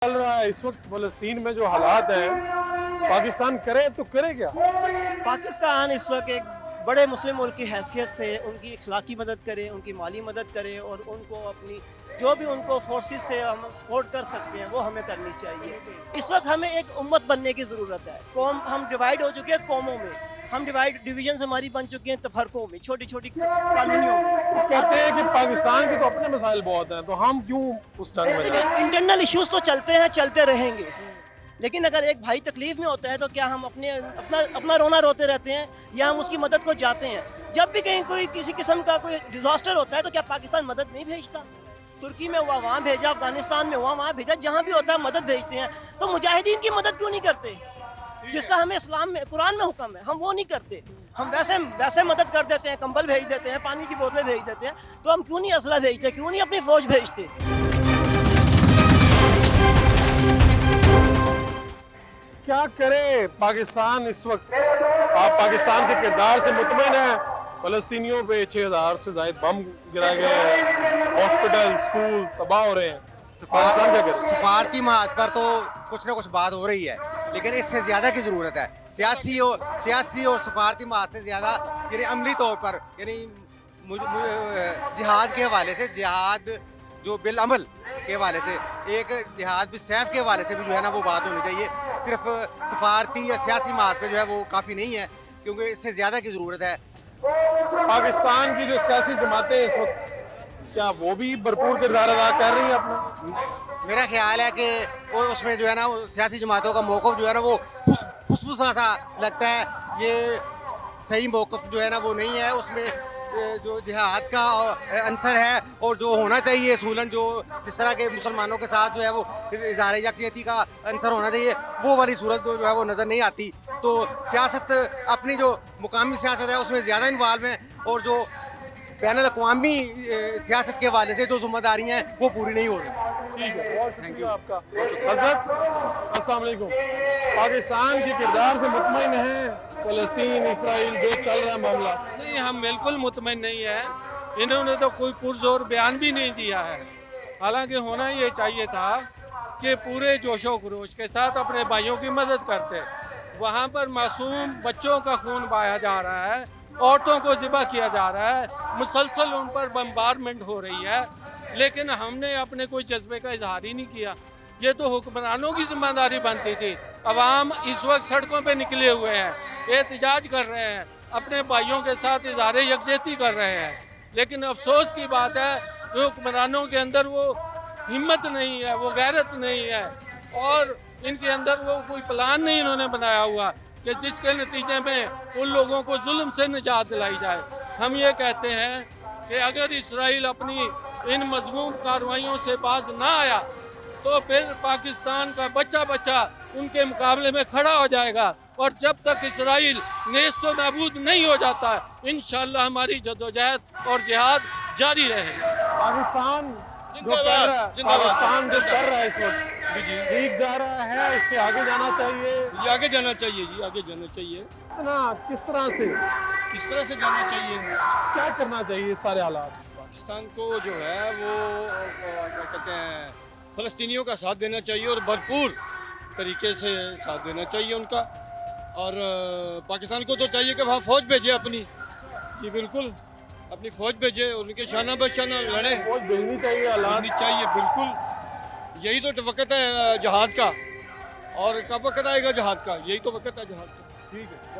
चल रहा है इस वक्त फलस्तीन में जो हालात हैं, पाकिस्तान करे तो करे क्या? पाकिस्तान इस वक्त एक बड़े मुस्लिम मुल्क की हैसियत से उनकी अखलाकी मदद करे, उनकी माली मदद करे और उनको अपनी जो भी उनको फोर्सेस से हम सपोर्ट कर सकते हैं वो हमें करनी चाहिए। इस वक्त हमें एक उम्मत बनने की ज़रूरत है। कौम हम डिवाइड हो चुके हैं कौमों में, हम डिवीजन हमारी बन चुकी हैं तफरकों में, छोटी छोटी कॉलोनियों में। कहते हैं कि पाकिस्तान के तो अपने मसाइल बहुत हैं, तो हम क्यों उस जंग में जाएं? इंटरनल इश्यूज तो चलते हैं, चलते रहेंगे, लेकिन अगर एक भाई तकलीफ में होता है तो क्या हम अपना रोना रोते रहते हैं या हम उसकी मदद को जाते हैं? जब भी कहीं कोई किसी किस्म का कोई डिजास्टर होता है तो क्या पाकिस्तान मदद नहीं भेजता? तुर्की में हुआ वहाँ भेजा, अफगानिस्तान में हुआ वहाँ भेजा, जहाँ भी होता है मदद भेजते हैं। तो मुजाहिदीन की मदद क्यों नहीं करते, जिसका हमें इस्लाम में कुरान में हुक्म है? हम वो नहीं करते। हम वैसे मदद कर देते हैं, कंबल भेज देते हैं, पानी की बोतलें भेज देते हैं, तो हम क्यों नहीं असला भेजते, क्यों नहीं अपनी फौज भेजते? क्या करे पाकिस्तान इस वक्त? आप पाकिस्तान के किरदार से मुतमईन हैं? फलस्तीनियों पे 6000 से ज़ायद बम गिराए गए हैं, हॉस्पिटल स्कूल तबाह हो रहे हैं। पाकिस्तान क्या करे? सफारती महाज पर तो कुछ ना कुछ बात हो रही है, लेकिन इससे ज़्यादा की ज़रूरत है। सियासी और सफारती महाज से ज़्यादा यानी अमली तौर पर यानी जिहाद के हवाले से, जिहाद जो बिल अमल के हवाले से, एक जिहाद भी सैफ के हवाले से भी जो है ना वो बात होनी चाहिए। सिर्फ सफारती या सियासी महाज पे जो है वो काफ़ी नहीं है, क्योंकि इससे ज़्यादा की ज़रूरत है। पाकिस्तान की जो सियासी जमातें इस वक्त, क्या वो भी भरपूर किरदार अदा कर रही हैं अपना? मेरा ख्याल है कि वो उसमें जो है ना वो सियासी जमातों का मौक़िफ़ जो है ना वो फुसफुसा सा लगता है। ये सही मौक़िफ़ जो है ना वो नहीं है। उसमें जो जिहाद का अंसर है और जो होना चाहिए असूलन, जो जिस तरह के मुसलमानों के साथ जो है वो इज़हार यकजहती का अंसर होना चाहिए, वो वाली सूरत जो है वो नज़र नहीं आती। तो सियासत अपनी जो मुकामी सियासत है उसमें ज़्यादा इन्वॉल्व हैं, और जो बैनुल अक़वामी सियासत के हवाले से जो ज़िम्मेदारियाँ हैं वो पूरी नहीं हो रही। ठीक है, बहुत शुक्रिया आपका। हज़रत अस्सलाम वालेकुम। पाकिस्तान के किरदार से मुतमईन हैं? फ़लस्तीन इसराइल जो चल रहा है मामला, नहीं, हम बिल्कुल मुतमईन नहीं है। इन्होंने तो कोई पुरजोर बयान भी नहीं दिया है। हालांकि होना ये चाहिए था कि पूरे जोशो खरोश के साथ अपने भाइयों की मदद करते। वहाँ पर मासूम बच्चों का खून बहाया जा रहा है, औरतों को ज़िबा किया जा रहा है, मुसलसल उन पर बम्बारमेंट हो रही है, लेकिन हमने अपने कोई जज्बे का इजहार ही नहीं किया। ये तो हुक्मरानों की जिम्मेदारी बनती थी। अवाम इस वक्त सड़कों पे निकले हुए हैं, एहतजाज कर रहे हैं, अपने भाइयों के साथ इजहार यकजहती कर रहे हैं, लेकिन अफसोस की बात है कि हुक्मरानों के अंदर वो हिम्मत नहीं है, वो गैरत नहीं है, और इनके अंदर वो कोई प्लान नहीं इन्होंने बनाया हुआ कि जिसके नतीजे में उन लोगों को जुल्म से निजात दिलाई जाए। हम ये कहते हैं कि अगर इसराइल अपनी इन मजमूम कार्रवाइयों से बाज ना आया तो फिर पाकिस्तान का बच्चा बच्चा उनके मुकाबले में खड़ा हो जाएगा, और जब तक इसराइल नेस्त व नाबूद नहीं हो जाता, इंशाअल्लाह हमारी जदोजहद और जिहाद जारी रहेगा। पाकिस्तान जो कर रहा है इस वक्त ठीक जा रहा है, इससे आगे जाना चाहिए। ये आगे जाना चाहिए जी, आगे जाना चाहिए। किस तरह से जाना चाहिए? क्या करना चाहिए सारे हालात? पाकिस्तान को जो है वो क्या कहते हैं, फ़लस्तीनियों का साथ देना चाहिए और भरपूर तरीके से साथ देना चाहिए उनका। और पाकिस्तान को तो चाहिए कि वहाँ फ़ौज भेजे अपनी, जी बिल्कुल, अपनी फ़ौज भेजे, उनके शाना बशाना लड़े, फौज भेजनी चाहिए, बिल्कुल। यही तो वक्त है जहाद का, और कब वक्त आएगा जहाद का? यही तो वक्त है जहाद का। ठीक है।